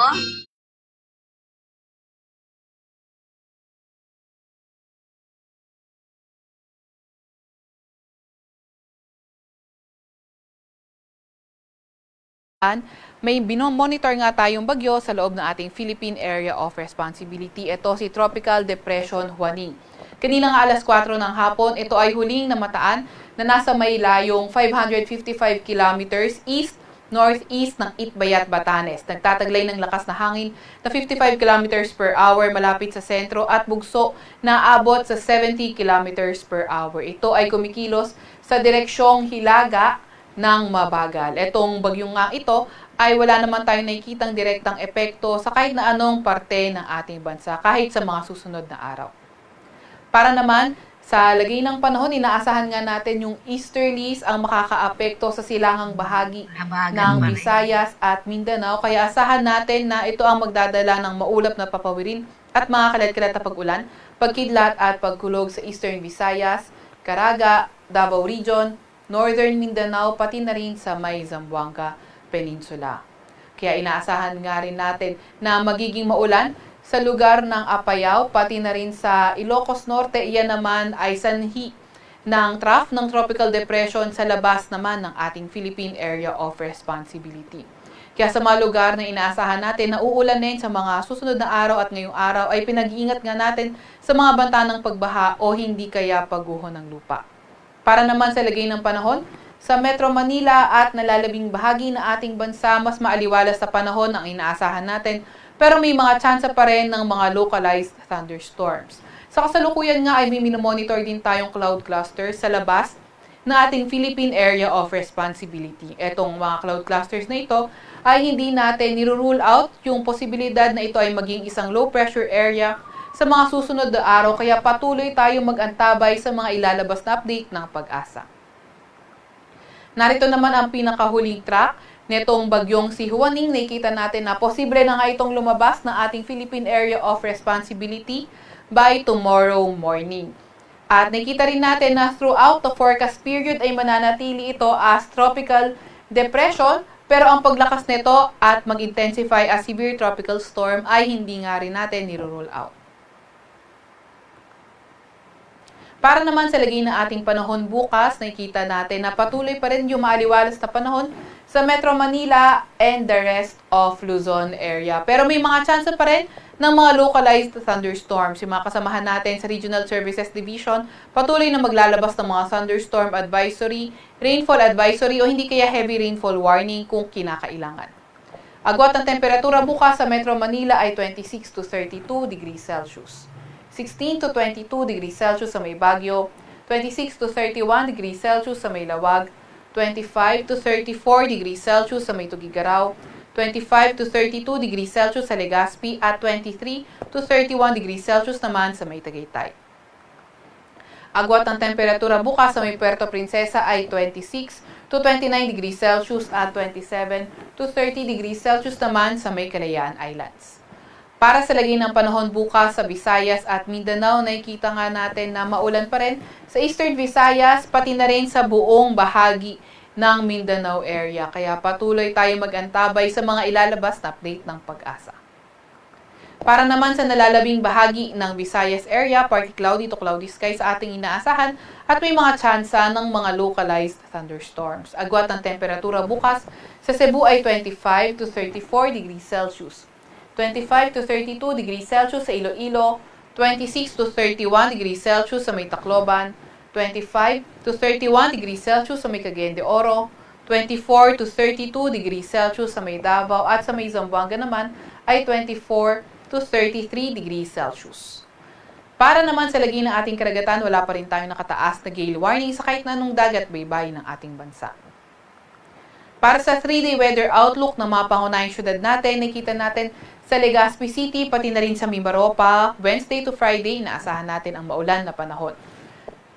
May binomonitor nga tayong bagyo sa loob ng ating Philippine Area of Responsibility. Ito si Tropical Depression Juaning. Kanina nga alas 4 ng hapon, ito ay huling namataan na nasa may layong 555 kilometers east-northeast ng Itbayat, Batanes. Nagtataglay ng lakas na hangin na 55 kilometers per hour malapit sa sentro at bugso na abot sa 70 kilometers per hour. Ito ay kumikilos sa direksyong hilaga ng mabagal. Etong bagyong nga ito ay wala naman tayong nakikitang direktang epekto sa kahit na anong parte ng ating bansa kahit sa mga susunod na araw. Para naman sa lagay ng panahon, inaasahan nga natin yung easterlies ang makakaapekto sa silangang bahagi ng Visayas at Mindanao. Kaya asahan natin na ito ang magdadala ng maulap na papawirin at mga kalat-kalat na pag-ulan, pagkidlat at pagkulog sa Eastern Visayas, Caraga, Davao Region, Northern Mindanao, pati na rin sa may Zamboanga Peninsula. Kaya inaasahan nga rin natin na magiging maulan sa lugar ng Apayao, pati na rin sa Ilocos Norte. Iyan naman ay sanhi ng trough ng tropical depression sa labas naman ng ating Philippine Area of Responsibility. Kaya sa mga lugar na inaasahan natin na uulan din sa mga susunod na araw at ngayong araw ay pinag-iingat nga natin sa mga banta ng pagbaha o hindi kaya pagguho ng lupa. Para naman sa lagay ng panahon, sa Metro Manila at nalalabing bahagi ng ating bansa, mas maaliwalas sa panahon ang inaasahan natin, pero may mga tsansa pa rin ng mga localized thunderstorms. Sa kasalukuyan nga ay may minomonitor din tayong cloud clusters sa labas ng ating Philippine Area of Responsibility. Etong mga cloud clusters na ito ay hindi natin nirule out yung posibilidad na ito ay maging isang low pressure area sa mga susunod na araw, kaya patuloy tayong mag-antabay sa mga ilalabas na update ng Pag-asa. Narito naman ang pinakahuling track netong bagyong si Juaning. Nakikita natin na posible na nga itong lumabas ng ating Philippine Area of Responsibility by tomorrow morning. At nakikita rin natin na throughout the forecast period ay mananatili ito as tropical depression, pero ang paglakas nito at mag-intensify as severe tropical storm ay hindi nga rin natin nirule out. Para naman sa lagay ng ating panahon bukas, nakikita natin na patuloy pa rin yung maaliwalas na panahon sa Metro Manila and the rest of Luzon area. Pero may mga chance pa rin ng mga localized thunderstorms. Yung mga kasamahan natin sa Regional Services Division, patuloy na maglalabas ng mga thunderstorm advisory, rainfall advisory o hindi kaya heavy rainfall warning kung kinakailangan. Agwat ng temperatura bukas sa Metro Manila ay 26 to 32 degrees Celsius. 16 to 22 degrees Celsius sa may Baguio, 26 to 31 degrees Celsius sa may Lawag, 25 to 34 degrees Celsius sa may Tugigaraw, 25 to 32 degrees Celsius sa Legazpi at 23 to 31 degrees Celsius naman sa may Tagaytay. Agwat ng temperatura bukas sa may Puerto Princesa ay 26 to 29 degrees Celsius at 27 to 30 degrees Celsius naman sa may Kalayaan Islands. Para sa lagay ng panahon bukas sa Visayas at Mindanao, nakikita nga natin na maulan pa rin sa Eastern Visayas, pati na rin sa buong bahagi ng Mindanao area. Kaya patuloy tayo mag-antabay sa mga ilalabas na update ng Pag-asa. Para naman sa nalalabing bahagi ng Visayas area, partly cloudy to cloudy sky sa ating inaasahan at may mga tsansa ng mga localized thunderstorms. Agwat ng temperatura bukas sa Cebu ay 25 to 34 degrees Celsius. 25 to 32 degrees Celsius sa Iloilo, 26 to 31 degrees Celsius sa may Tacloban, 25 to 31 degrees Celsius sa may Cagayan de Oro, 24 to 32 degrees Celsius sa may Davao at sa may Zamboanga naman ay 24 to 33 degrees Celsius. Para naman sa lagi ng ating karagatan, wala pa rin tayong nakataas na gale warning sa kahit na anong dagat baybayin ng ating bansa. Para sa 3-day weather outlook ng mga pangunahing syudad natin, nakita natin sa Legazpi City, pati na rin sa Mimaropa, Wednesday to Friday, inaasahan natin ang maulan na panahon.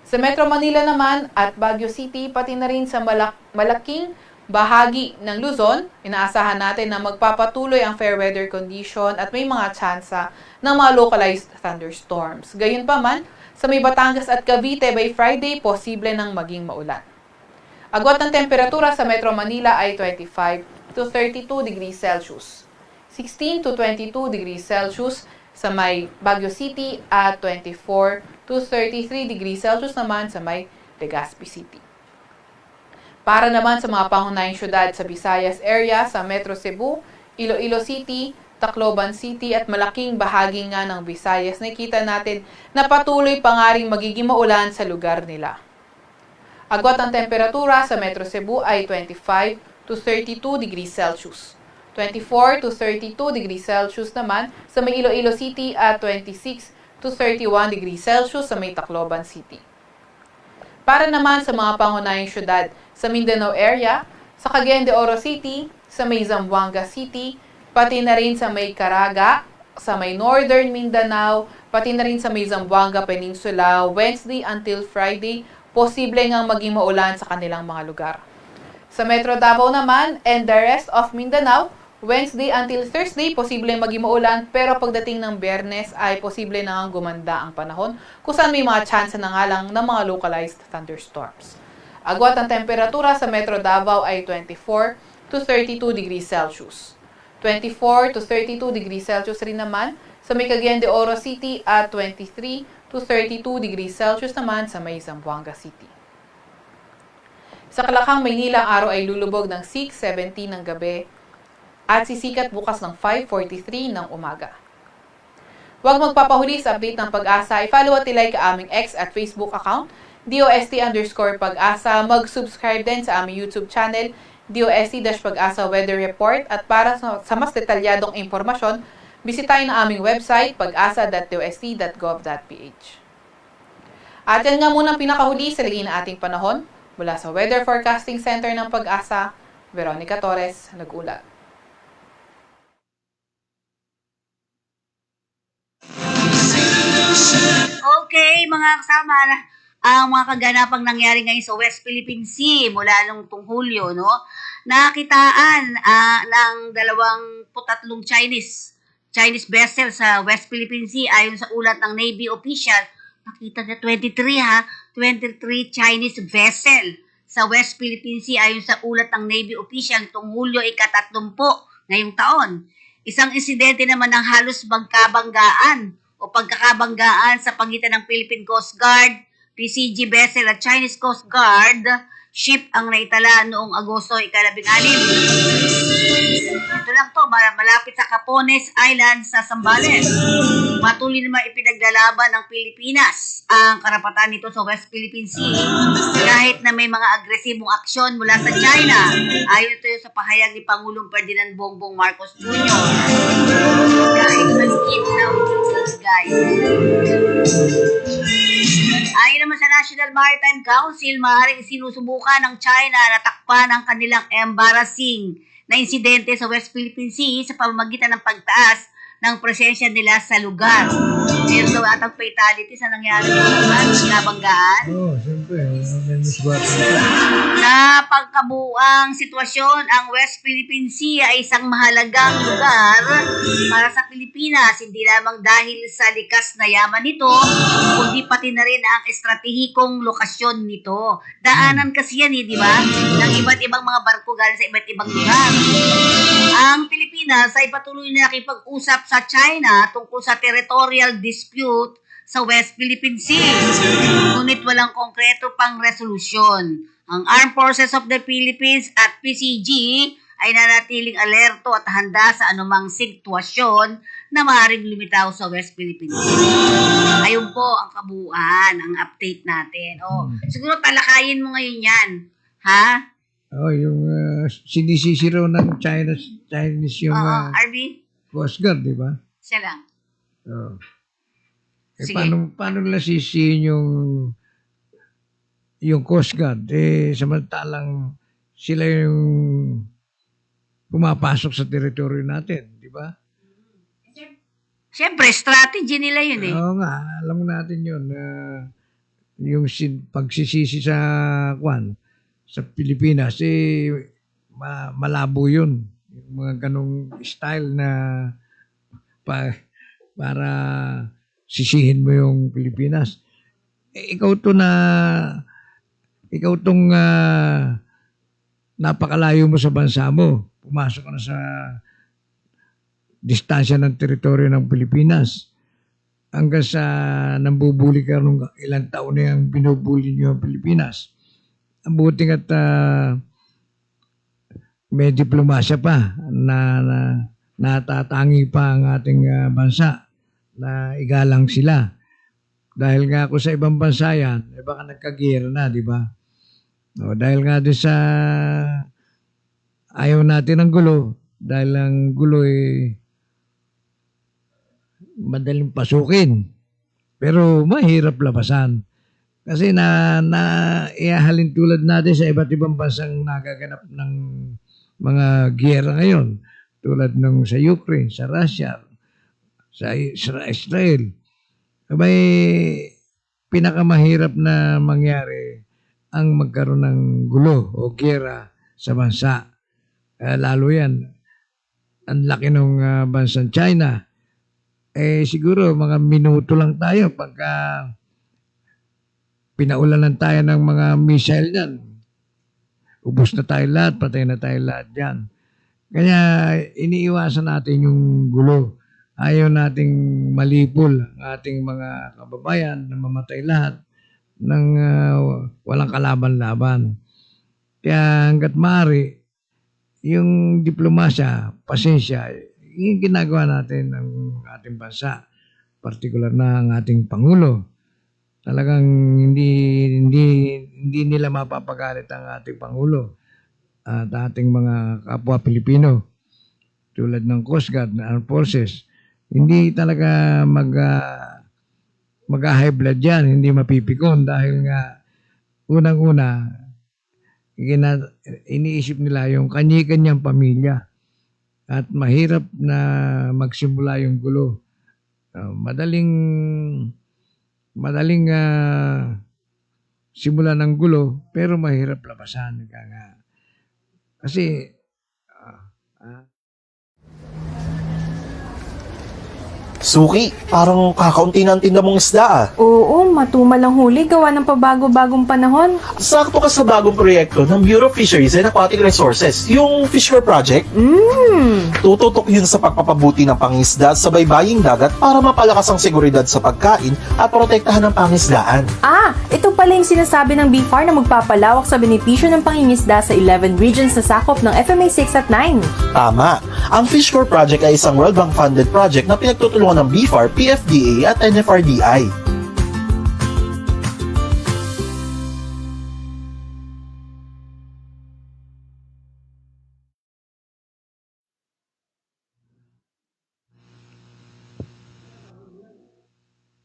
Sa Metro Manila naman at Baguio City, pati na rin sa malaking bahagi ng Luzon, inaasahan natin na magpapatuloy ang fair weather condition at may mga tsansa ng mga localized thunderstorms. Gayunpaman, sa may Batangas at Cavite by Friday, posible nang maging maulan. Agwat ng temperatura sa Metro Manila ay 25 to 32 degrees Celsius, 16 to 22 degrees Celsius sa may Baguio City at 24 to 33 degrees Celsius naman sa may Legazpi City. Para naman sa mga pangunahing syudad sa Visayas area, sa Metro Cebu, Iloilo City, Tacloban City at malaking bahagi nga ng Visayas, nakita natin na patuloy pa nga ring magiging maulan sa lugar nila. Agwat ang temperatura sa Metro Cebu ay 25 to 32 degrees Celsius. 24 to 32 degrees Celsius naman sa may Iloilo City at 26 to 31 degrees Celsius sa may Tacloban City. Para naman sa mga pangunahing syudad sa Mindanao area, sa Cagayan de Oro City, sa may Zamboanga City, pati na rin sa may Caraga, sa may Northern Mindanao, pati na rin sa may Zamboanga Peninsula, Wednesday until Friday, posible ngang maging maulan sa kanilang mga lugar. Sa Metro Davao naman and the rest of Mindanao, Wednesday until Thursday, posibleng maging maulan, pero pagdating ng Biyernes ay posible na gumanda ang panahon, kung saan may mga chance na nga lang ng mga localized thunderstorms. Agwat ang temperatura sa Metro Davao ay 24 to 32 degrees Celsius. 24 to 32 degrees Celsius rin naman sa may Cagayan de Oro City at 23 to 32 degrees Celsius naman sa may Zamboanga City. Sa Kalakang, Maynila, ang araw ay lulubog ng 6:17 ng gabi at sisikat bukas ng 5:43 ng umaga. Huwag magpapahuli sa update ng Pag-asa. I-follow at i-like ang aming X at Facebook account, DOST_Pag-asa. Mag-subscribe din sa aming YouTube channel, DOST-Pag-asa Weather Report. At para sa mas detalyadong impormasyon, bisitahin ang aming website, pag-asa.dost.gov.ph. At yan nga muna ang pinakahuli sa lagi ng ating panahon. Mula sa Weather Forecasting Center ng Pag-asa, Veronica Torres, nag-ulat. Okay, mga kasama, ang mga kaganapang nangyari ngayon sa West Philippine Sea mula nung Hulyo, no? Nakitaan ng 23 Chinese vessel sa West Philippine Sea ayon sa ulat ng Navy official. Nakita na 23 Chinese vessel sa West Philippine Sea ayon sa ulat ng Navy official itong Hulyo 30 ngayong taon. Isang insidente naman ng halos magkabanggaan o pagkakabanggaan sa pagitan ng Philippine Coast Guard, PCG vessel at Chinese Coast Guard ship ang naitala noong Agosto 16. Ito lang to, malapit sa Capones Island sa Zambales. Patuloy naman ipinaglalaban ng Pilipinas ang karapatan nito sa West Philippine Sea kahit na may mga agresibong aksyon mula sa China. Ayon ito sa pahayag ni Pangulong Ferdinand Bongbong Marcos Jr. Guys, maliit na guys. Ayon naman sa National Maritime Council, maaaring sinusubukan ng China na takpan ang kanilang embarrassing na insidente sa West Philippine Sea sa pamamagitan ng pagtaas ng presensya nila sa lugar. Meron daw atang fatalities na nangyari sa nabanggaan. Oo, siyempre. Sa pagkabuang sitwasyon, ang West Philippine Sea ay isang mahalagang lugar para sa Pilipinas, hindi lamang dahil sa likas na yaman nito, kundi pati na rin ang estratehikong lokasyon nito. Daanan kasi yan, di ba? Ng iba't ibang mga barko galing sa iba't ibang lugar. Ang Pilipinas ay patuloy na nakipag-usap sa China tungkol sa territorial dispute sa West Philippine Sea. Ngunit walang konkreto pang resolusyon. Ang Armed Forces of the Philippines at PCG ay nanatiling alerto at handa sa anumang sitwasyon na maaaring lumitaw sa West Philippine Sea. Ayun po ang kabuuan, ang update natin. Siguro talakayin mo ngayon yan. Ha? Yung sinisisi raw ng Chinese yung RV? Coast Guard, di ba? Siya lang. Oh. Sige. Paano nila sisihin yung Coast Guard? Samantalang sila yung pumapasok sa teritoryo natin, di ba? Siyempre, strategy nila yun eh. Oo nga, alam natin yun. Yung pagsisisi sa Pilipinas, malabo yun. Yung mga ganong style na para sisihin mo yung Pilipinas. Ikaw tong napakalayo mo sa bansa mo. Pumasok ka na sa distansya ng teritoryo ng Pilipinas. Hanggang sa nambubuli ka nung ilang taon na yung binubuli niyo ang Pilipinas. Ang buting at may diplomasya pa na natatangi pa ang ating bansa na igalang sila. Dahil nga ako sa ibang bansa yan, baka nagkagera na, di ba? O, dahil nga doon sa ayaw natin ng gulo, dahil ang gulo madaling pasukin. Pero mahirap labasan. Kasi ihahalin tulad natin sa iba't ibang bansang nagaganap ng mga giyera ngayon. Tulad ng sa Ukraine, sa Russia, sa Israel. May pinakamahirap na mangyari ang magkaroon ng gulo o giyera sa bansa. Lalo yan, ang laki ng bansang China. Siguro mga minuto lang tayo pagka pinaulanan tayo ng mga missile yan. Ubus na tayo lahat, patay na tayo lahat dyan. Kaya iniiwasan natin yung gulo. Ayaw nating malipol ang ating mga kababayan na mamatay lahat ng walang kalaban-laban. Kaya hanggat maaari, yung diplomasya, pasensya, yung ginagawa natin ng ating bansa, partikular na ang ating Pangulo. Talagang hindi nila mapapagalit ang ating Pangulo at ating mga kapwa Pilipino tulad ng Coast Guard, na Armed Forces. Hindi talaga mag-high blood yan, hindi mapipikon dahil nga unang-una iniisip nila yung kanya-kanyang pamilya. At mahirap na magsimula yung gulo. Madaling simula ng gulo, pero mahirap labasan. Kasi Suki, parang kakaunti na ang tinda mong isda Oo, matumal ang huli gawa ng pabago-bagong panahon. Sakto ka sa bagong proyekto ng Bureau of Fisheries and Aquatic Resources, yung Fishcore Project. Tututok yun sa pagpapabuti ng pangisda sa baybaying dagat para mapalakas ang seguridad sa pagkain at protektahan ang pangisdaan. Ito pala yung sinasabi ng BFAR na magpapalawak sa benepisyo ng pangingisda sa 11 regions na sakop ng FMA 6 at 9. Tama. Ang Fishcore Project ay isang World Bank funded project na pinagtutulungan ng BFAR, PFDA at NFRDI.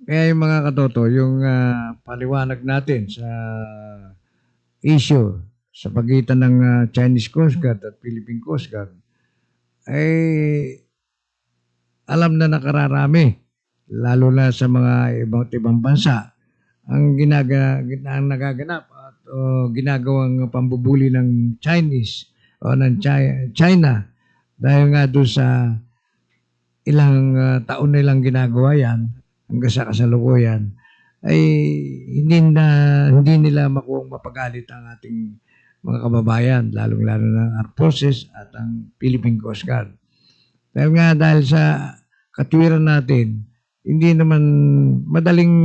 Kaya yung mga katoto, yung paliwanag natin sa issue sa pagitan ng Chinese Coast Guard at Philippine Coast Guard, alam na nakararami, lalo na sa mga ibang bansa, ang nagaganap at ginagawang pambubuli ng Chinese o ng China dahil nga doon sa ilang taon nilang ginagawa yan hanggang sa kasalukuyan ay hindi nila makuhang mapagalit ang ating mga kababayan, lalong-lalo ng Armed Forces at ang Philippine Coast Guard. Dahil sa katwiran natin, hindi naman madaling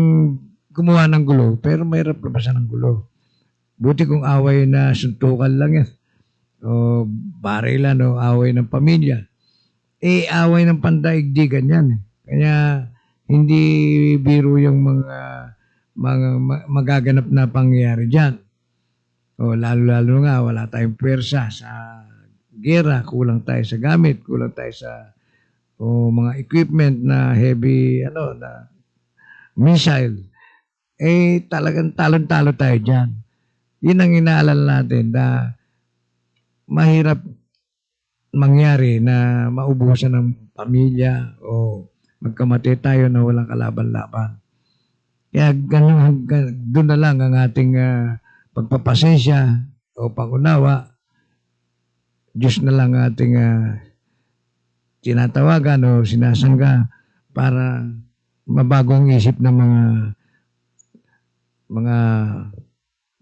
gumawa ng gulo, pero mahirap labasan ng gulo. Buti kung away na suntukan lang yan, o barilan, o away ng pamilya. Away ng pandaigdigan yan. Kaya hindi biro yung mga magaganap na pangyayari dyan. O lalo-lalo nga, wala tayong pwersa sa gera, kulang tayo sa gamit, kulang tayo sa o mga equipment na heavy na missile, talagang talon-talo tayo dyan. Yun ang inaalala natin na mahirap mangyari na maubusan ng pamilya o magkamati tayo na walang kalaban-laban. Kaya doon na lang ang ating pagpapasensya o pangunawa. Diyos na lang ating tinatawagan o sinasangga para mabago ang isip ng mga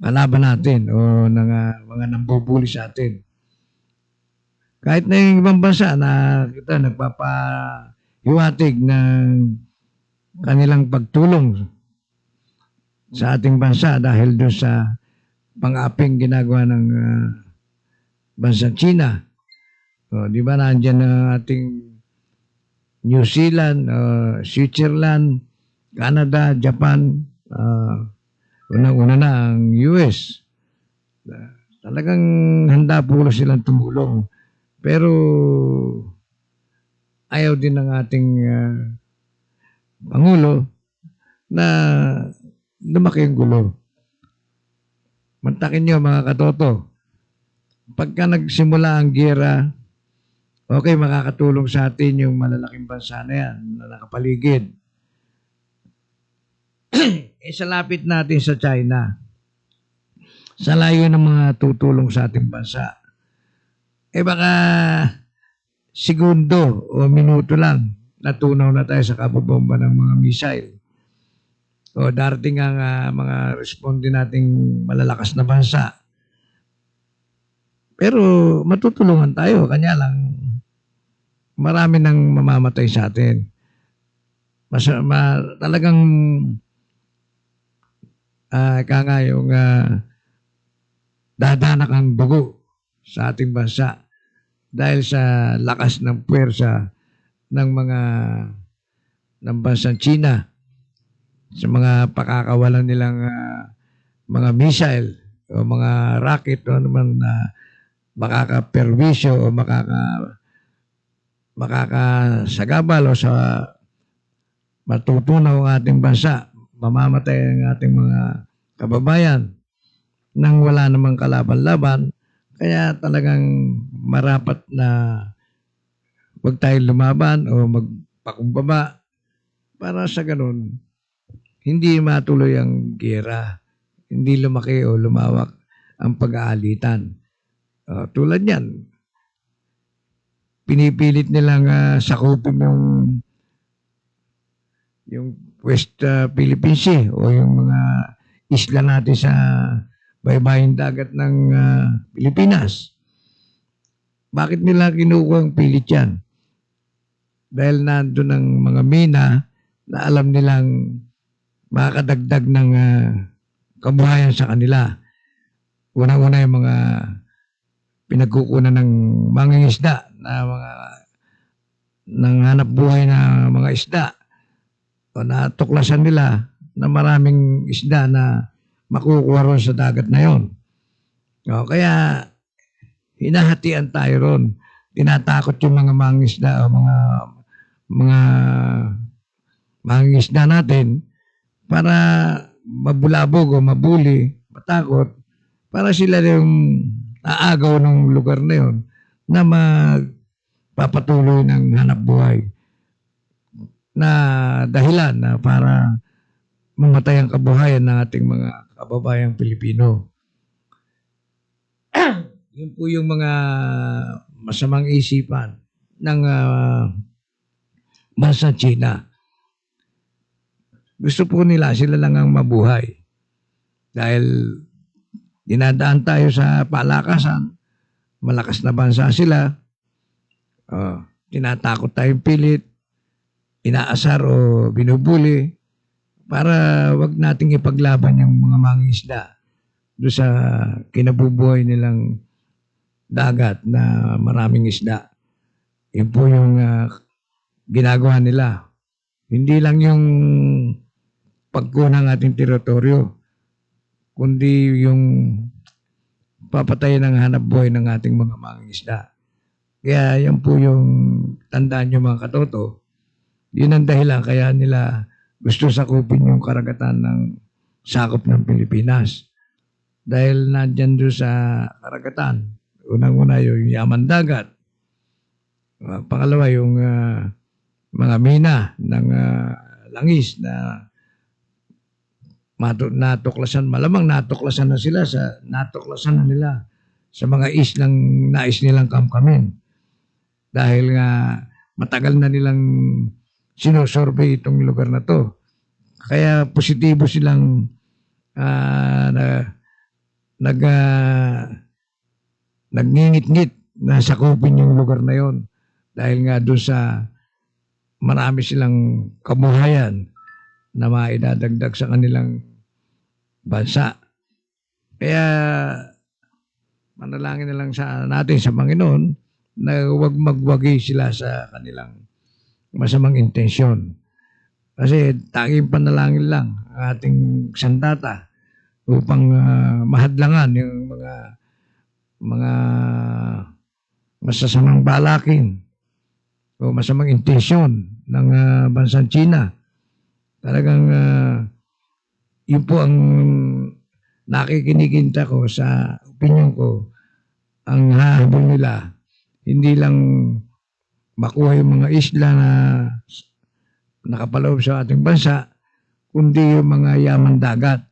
kalaban natin o ng mga nambubuli sa atin. Kahit na yung ibang bansa na kita nagpapahiwatig ng kanilang pagtulong sa ating bansa dahil doon sa pang-aping ginagawa ng bansang China. Di ba nandiyan ang ating New Zealand, Switzerland, Canada, Japan, unang-una na ang US. Talagang handa po silang tumulong. Pero ayaw din ng ating Pangulo na lumaki ang gulo. Mantakin nyo mga katoto, pagka nagsimula ang giyera, okay, makakatulong sa atin yung malalaking bansa na yan na nakapaligid. Sa lapit natin sa China, sa layo ng mga tutulong sa ating bansa, baka segundo o minuto lang natunaw na tayo sa kabobomba ng mga missile. O darating ang mga responde nating malalakas na bansa. Pero matutulungan tayo, kanya lang marami nang mamamatay sa atin. Talagang yung dadanak ang dugo sa ating bansa dahil sa lakas ng puwersa ng bansang China sa mga pakakawalan nilang mga missile o mga rocket o naman na makakaperwisyo o makakasagabal o sa matutunaw ang ating bansa, mamamatay ang ating mga kababayan nang wala namang kalaban-laban. Kaya talagang marapat na huwag tayong lumaban o magpakumbaba para sa ganun hindi matuloy ang giyera, hindi lumaki o lumawak ang pag-aalitan. Tulad yan, pinipilit nilang sakupin yung West Philippine Sea o yung mga isla natin sa baybaying dagat ng Pilipinas. Bakit nila kinukuha ang pilit yan? Dahil nandun ang mga mina na alam nilang makakadagdag ng kabuhayan sa kanila. Una-una yung mga pinagkukunan ng mangingisda na mga nanghanap buhay na mga isda. O natuklasan nila na maraming isda na makukuha ron sa dagat na yon. Kaya hinahatian tayo ron. Tinatakot yung mga mangingisda o mga mangingisda natin para mabulabog o mabuli, matakot, para sila yung aagaw ng lugar na yon na magpapatuloy ng hanap buhay na dahilan na para mamatay ang kabuhayan ng ating mga kababayang Pilipino. Yun po yung mga masamang isipan ng bansang China. Gusto po nila sila lang ang mabuhay. Dahil dinadaan tayo sa palakasan, malakas na bansa sila, tinatakot tayong pilit, inaasar o binubuli para wag nating ipaglaban yung mga mangingisda doon sa kinabubuhay nilang dagat na maraming isda. Yun po yung ginagawa nila. Hindi lang yung pagkuha ng ating teritoryo, kundi yung papatayin ng hanap buhay ng ating mga mangingisda. Kaya yan po yung tandaan nyo mga katoto. Yun ang dahilan kaya nila gusto sakupin yung karagatan ng sakop ng Pilipinas. Dahil nandyan doon sa karagatan, unang-una yung yaman dagat. Pangalawa yung mga mina ng langis na natuklasan, malamang natuklasan na nila sa mga islang nais nilang kamkamin. Dahil nga matagal na nilang sinosurvey itong lugar na to. Kaya positibo silang nagngingit-ngit na sakupin yung lugar na yon. Dahil nga doon sa marami silang kabuhayan na maidadagdag sa kanilang bansa. Kaya manalangin na lang natin sa Panginoon na huwag magwagi sila sa kanilang masamang intensyon. Kasi tanging panalangin lang ang ating sandata upang mahadlangan yung mga masasamang balakin o masamang intensyon ng bansang China. Talagang yun po ang nakikiniginta ko sa opinion ko. Ang hahabol nila, hindi lang makuha yung mga isla na nakapaloob sa ating bansa, kundi yung mga yaman dagat.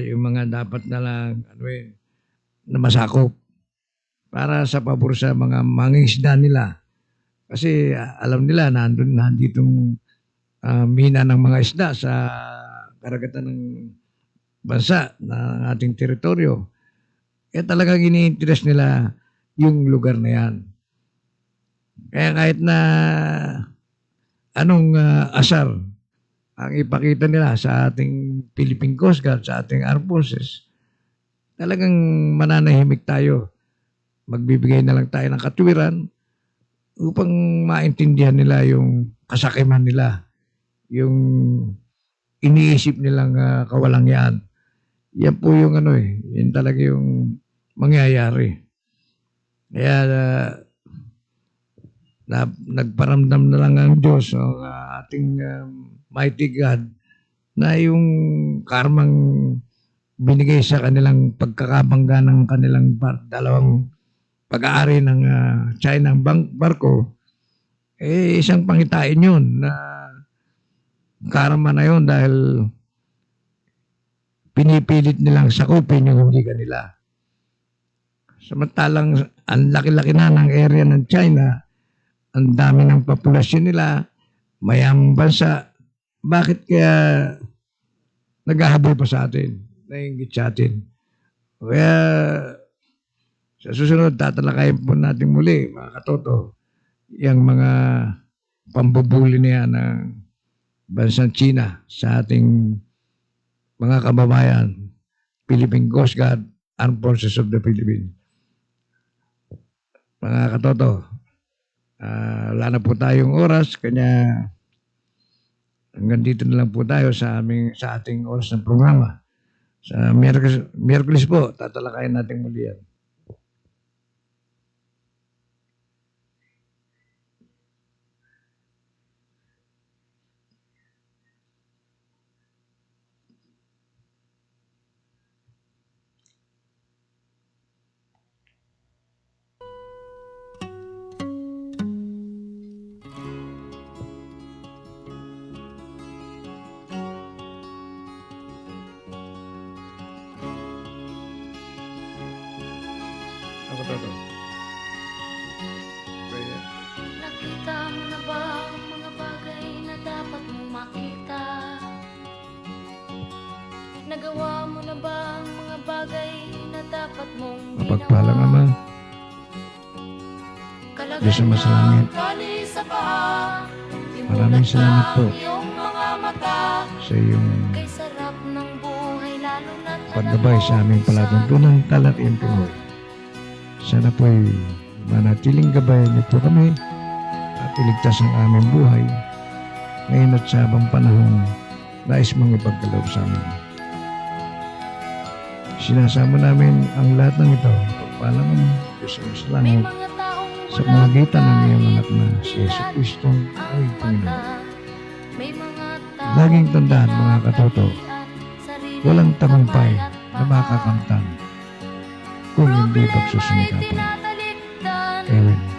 Yung mga dapat na lang na masakop para sa pabor sa mga mangingisda nila. Kasi alam nila nanditong mina ng mga isda sa karagatan ng bansa na ating teritoryo. Kaya talagang ini-interest nila yung lugar na yan. Kaya kahit na anong asar ang ipakita nila sa ating Philippine Coast Guard, sa ating Armed Forces, talagang mananahimik tayo. Magbibigay na lang tayo ng katuwiran upang maintindihan nila yung kasakiman nila, yung iniisip nilang kawalangyaan. Yan po yung yan talaga yung mangyayari. Kaya nagparamdam na lang ang Diyos o ating mighty God na yung karmang binigay sa kanilang pagkakabangga ng kanilang dalawang pag-aari ng China ang barko, isang pangitain yun na karma na yun dahil pinipilit nilang sakupin yung hindi kanila. Samantalang ang laki-laki na ng area ng China, ang dami ng populasyon nila, mayamang bansa, bakit kaya naghahabol pa sa atin, nainggit sa atin? Kaya sa susunod, tatalakayin po natin muli, mga katoto, yung mga pambubuli niya ng bansang China sa ating mga kababayan, Philippine Coast Guard, Armed Forces of the Philippines. Mga katoto, wala na po tayong oras, kanya hanggang dito na lang po tayo sa ating oras ng programa. Sa Miyerkules po, tatalakayin natin muli yan. Ako toto. Kaya. Nakita mo na ba ang mga bagay na dapat mong makita? Nagawa mo na ba ang mga bagay na dapat mong Mapagpalang Ama, Diyos ang masalangit, maraming salamat po sa iyong paggabay sa aming palatuntunan Talakayang Pinoy. Sana po'y manatiling gabayan niyo po kami at iligtas ang aming buhay ngayon at sa habang panahon nais mong ipagkaloob sa amin. Sinasama namin ang lahat ng ito. Pagpalang Diyos ang masalangit, sa pamamagitan ng iyong anak na si Yesu Cristo ang aming Panginoon. Laging tandaan mga katoto, walang tagumpay na makakamtan kung hindi pagsusumikapan. Amen.